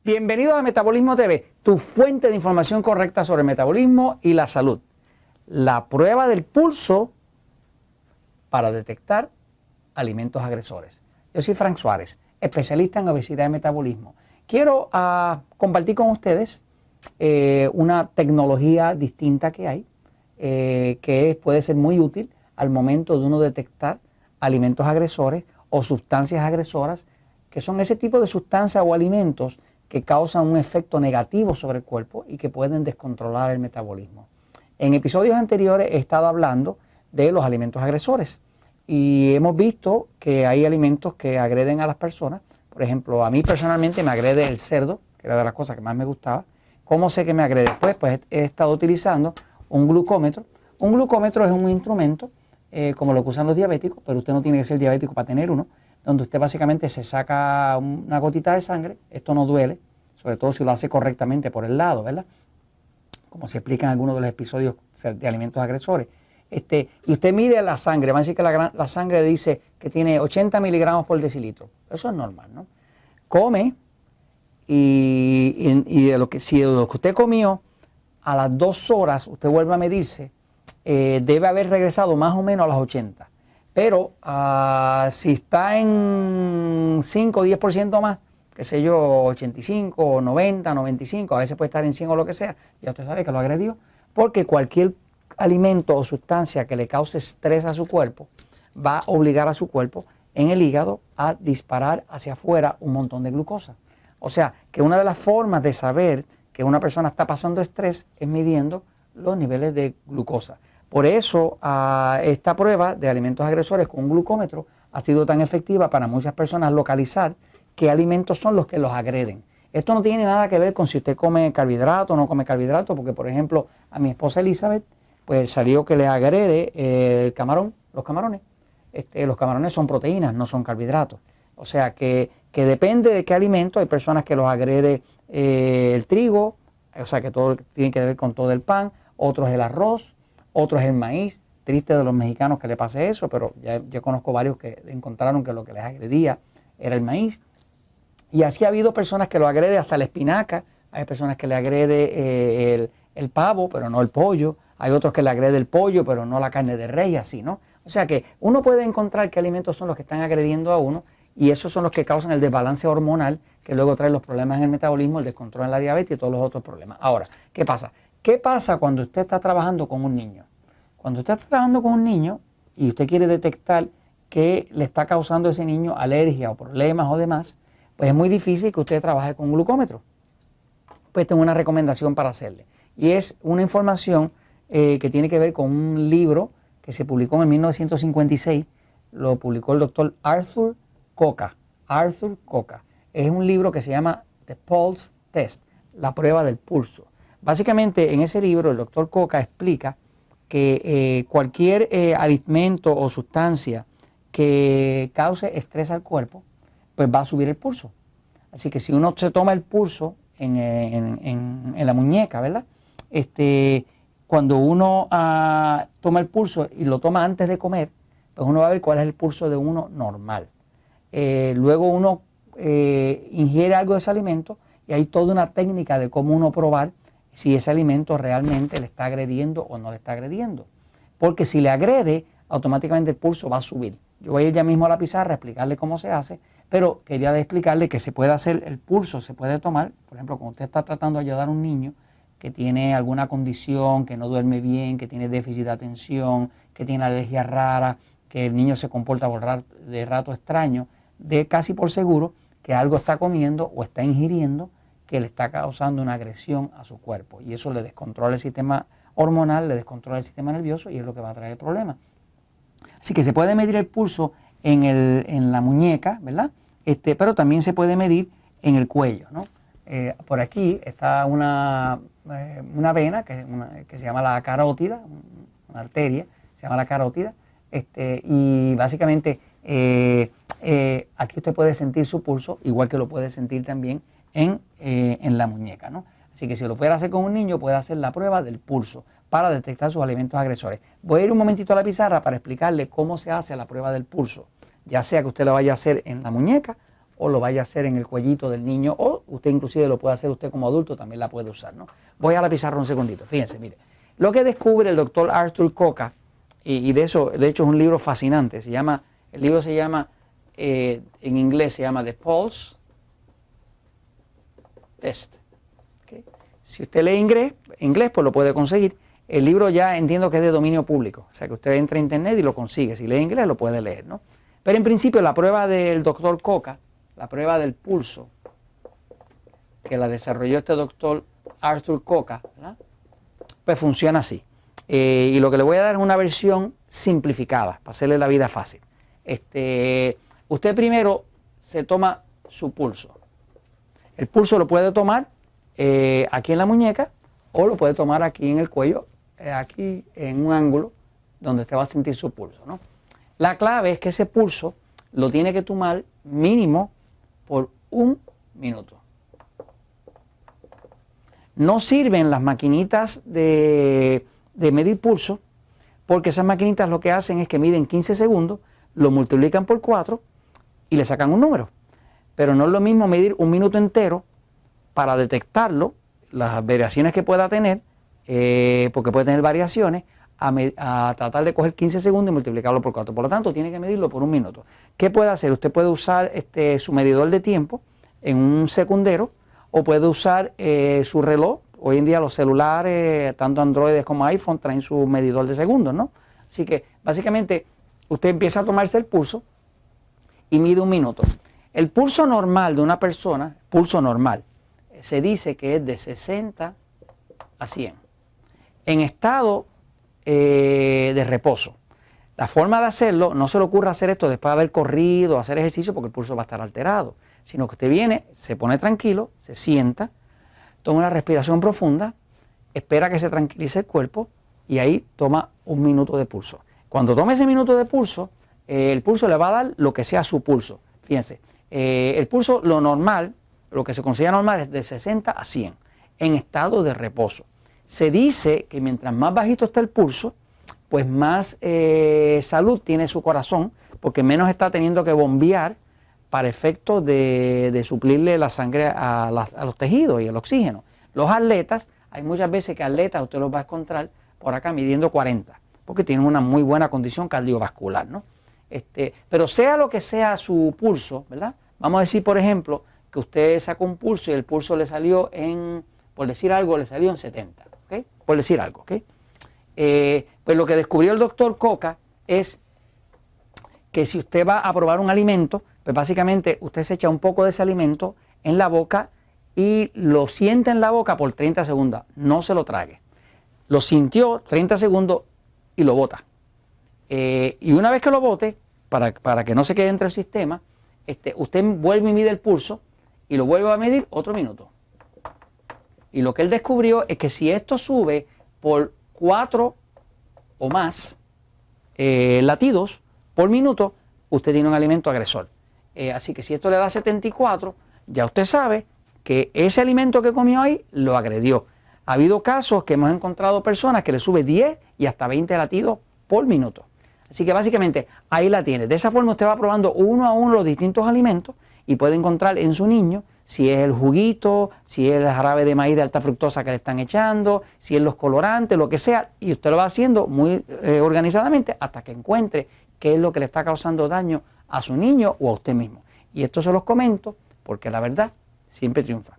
Bienvenidos a Metabolismo TV, tu fuente de información correcta sobre el metabolismo y la salud. La prueba del pulso para detectar alimentos agresores. Yo soy Frank Suárez, especialista en obesidad y metabolismo. Quiero compartir con ustedes una tecnología distinta que hay, que puede ser muy útil al momento de uno detectar alimentos agresores o sustancias agresoras, que son ese tipo de sustancias o alimentos que causan un efecto negativo sobre el cuerpo y que pueden descontrolar el metabolismo. En episodios anteriores he estado hablando de los alimentos agresores y hemos visto que hay alimentos que agreden a las personas. Por ejemplo, a mí personalmente me agrede el cerdo, que era de las cosas que más me gustaba. ¿Cómo sé que me agrede? Pues he estado utilizando un glucómetro. Un glucómetro es un instrumento como lo que usan los diabéticos, pero usted no tiene que ser diabético para tener uno, donde usted básicamente se saca una gotita de sangre. Esto no duele, sobre todo si lo hace correctamente por el lado, ¿verdad? Como se explica en algunos de los episodios de alimentos agresores. Y usted mide la sangre, va a decir que la sangre dice que tiene 80 miligramos por decilitro. Eso es normal, ¿no? Come y si de lo que usted comió, a las 2 horas usted vuelve a medirse, debe haber regresado más o menos a las 80. Pero si está en 5 o 10% más, qué sé yo, 85, 90, 95, a veces puede estar en 100 o lo que sea, ya usted sabe que lo agredió, porque cualquier alimento o sustancia que le cause estrés a su cuerpo va a obligar a su cuerpo en el hígado a disparar hacia afuera un montón de glucosa. O sea, que una de las formas de saber que una persona está pasando estrés es midiendo los niveles de glucosa. Por eso esta prueba de alimentos agresores con un glucómetro ha sido tan efectiva para muchas personas localizar qué alimentos son los que los agreden. Esto no tiene nada que ver con si usted come carbohidrato o no come carbohidrato, porque por ejemplo a mi esposa Elizabeth pues salió que le agrede el camarón, los camarones. Los camarones son proteínas, no son carbohidratos. O sea que depende de qué alimento. Hay personas que los agrede el trigo, o sea que todo tiene que ver con todo el pan, otros el arroz, otros el maíz. Triste de los mexicanos que le pase eso, pero ya conozco varios que encontraron que lo que les agredía era el maíz. Y así ha habido personas que lo agrede hasta la espinaca, hay personas que le agrede el pavo, pero no el pollo, hay otros que le agrede el pollo, pero no la carne de res, así, ¿no? O sea que uno puede encontrar qué alimentos son los que están agrediendo a uno y esos son los que causan el desbalance hormonal que luego trae los problemas en el metabolismo, el descontrol en la diabetes y todos los otros problemas. Ahora, ¿qué pasa? ¿Qué pasa cuando usted está trabajando con un niño? Cuando usted está trabajando con un niño y usted quiere detectar qué le está causando a ese niño alergia o problemas o demás, pues es muy difícil que usted trabaje con un glucómetro. Pues tengo una recomendación para hacerle. Y es una información que tiene que ver con un libro que se publicó en 1956. Lo publicó el doctor Arthur Koka. Arthur Koka. Es un libro que se llama The Pulse Test, la prueba del pulso. Básicamente en ese libro el doctor Koka explica que cualquier alimento o sustancia que cause estrés al cuerpo, pues va a subir el pulso. Así que si uno se toma el pulso en la muñeca, ¿verdad? Cuando uno toma el pulso y lo toma antes de comer, pues uno va a ver cuál es el pulso de uno normal. Luego uno ingiere algo de ese alimento y hay toda una técnica de cómo uno probar si ese alimento realmente le está agrediendo o no le está agrediendo. Porque si le agrede, automáticamente el pulso va a subir. Yo voy a ir ya mismo a la pizarra a explicarle cómo se hace, pero quería explicarle que se puede hacer el pulso, se puede tomar, por ejemplo, cuando usted está tratando de ayudar a un niño que tiene alguna condición, que no duerme bien, que tiene déficit de atención, que tiene alergia rara, que el niño se comporta de rato extraño, de casi por seguro que algo está comiendo o está ingiriendo que le está causando una agresión a su cuerpo. Y eso le descontrola el sistema hormonal, le descontrola el sistema nervioso y es lo que va a traer el problema. Así que se puede medir el pulso en la muñeca, ¿verdad? Pero también se puede medir en el cuello, ¿no? Por aquí está una vena que se llama la carótida, una arteria, se llama la carótida, y básicamente aquí usted puede sentir su pulso, igual que lo puede sentir también en la muñeca, ¿no? Así que si lo fuera a hacer con un niño, puede hacer la prueba del pulso para detectar sus alimentos agresores. Voy a ir un momentito a la pizarra para explicarle cómo se hace la prueba del pulso, ya sea que usted la vaya a hacer en la muñeca o lo vaya a hacer en el cuellito del niño, o usted inclusive lo puede hacer usted como adulto, también la puede usar, ¿no? Voy a la pizarra un segundito, fíjense, mire. Lo que descubre el doctor Arthur Coca, y de hecho es un libro fascinante, el libro se llama, en inglés se llama The Pulse Test. ¿Okay? Si usted lee inglés, pues lo puede conseguir. El libro ya entiendo que es de dominio público, o sea que usted entra a internet y lo consigue. Si lee inglés lo puede leer, ¿no? Pero en principio la prueba del doctor Coca, la prueba del pulso, que la desarrolló este doctor Arthur Coca, ¿verdad? Pues funciona así. Y lo que le voy a dar es una versión simplificada, para hacerle la vida fácil. Usted primero se toma su pulso. El pulso lo puede tomar aquí en la muñeca o lo puede tomar aquí en el cuello, aquí en un ángulo donde usted va a sentir su pulso, ¿no? La clave es que ese pulso lo tiene que tomar mínimo por 1 minuto. No sirven las maquinitas de medir pulso, porque esas maquinitas lo que hacen es que miden 15 segundos, lo multiplican por 4 y le sacan un número. Pero no es lo mismo medir 1 minuto entero para detectarlo, las variaciones que pueda tener, porque puede tener variaciones, a tratar de coger 15 segundos y multiplicarlo por 4. Por lo tanto, tiene que medirlo por 1 minuto. ¿Qué puede hacer? Usted puede usar su medidor de tiempo en un secundero, o puede usar su reloj. Hoy en día los celulares, tanto Android como iPhone, traen su medidor de segundos, ¿no? Así que básicamente usted empieza a tomarse el pulso y mide 1 minuto. El pulso normal de una persona, pulso normal, se dice que es de 60 a 100. En estado de reposo. La forma de hacerlo, no se le ocurra hacer esto después de haber corrido, hacer ejercicio, porque el pulso va a estar alterado, sino que usted viene, se pone tranquilo, se sienta, toma una respiración profunda, espera que se tranquilice el cuerpo y ahí toma 1 minuto de pulso. Cuando tome ese minuto de pulso, el pulso le va a dar lo que sea su pulso. Fíjense, el pulso, lo normal, lo que se considera normal es de 60 a 100 en estado de reposo. Se dice que mientras más bajito está el pulso, pues más salud tiene su corazón, porque menos está teniendo que bombear para efectos de suplirle la sangre a los tejidos y el oxígeno. Los atletas, hay muchas veces que atletas usted los va a encontrar por acá midiendo 40, porque tienen una muy buena condición cardiovascular, ¿no? Pero sea lo que sea su pulso, ¿verdad? Vamos a decir, por ejemplo, que usted sacó un pulso y el pulso le salió por decir algo, le salió en 70, ¿ok? Por decir algo, ¿ok? Pues lo que descubrió el doctor Coca es que si usted va a probar un alimento, pues básicamente usted se echa un poco de ese alimento en la boca y lo siente en la boca por 30 segundos, no se lo trague. Lo sintió 30 segundos y lo bota. Y una vez que lo bote, para que no se quede dentro del sistema, usted vuelve y mide el pulso y lo vuelve a medir otro minuto. Y lo que él descubrió es que si esto sube por 4 o más latidos por minuto, usted tiene un alimento agresor. Así que si esto le da 74, ya usted sabe que ese alimento que comió ahí lo agredió. Ha habido casos que hemos encontrado personas que le sube 10 y hasta 20 latidos por minuto. Así que básicamente ahí la tiene. De esa forma usted va probando uno a uno los distintos alimentos y puede encontrar en su niño si es el juguito, si es el jarabe de maíz de alta fructosa que le están echando, si es los colorantes, lo que sea, y usted lo va haciendo muy organizadamente hasta que encuentre qué es lo que le está causando daño a su niño o a usted mismo. Y esto se los comento porque la verdad siempre triunfa.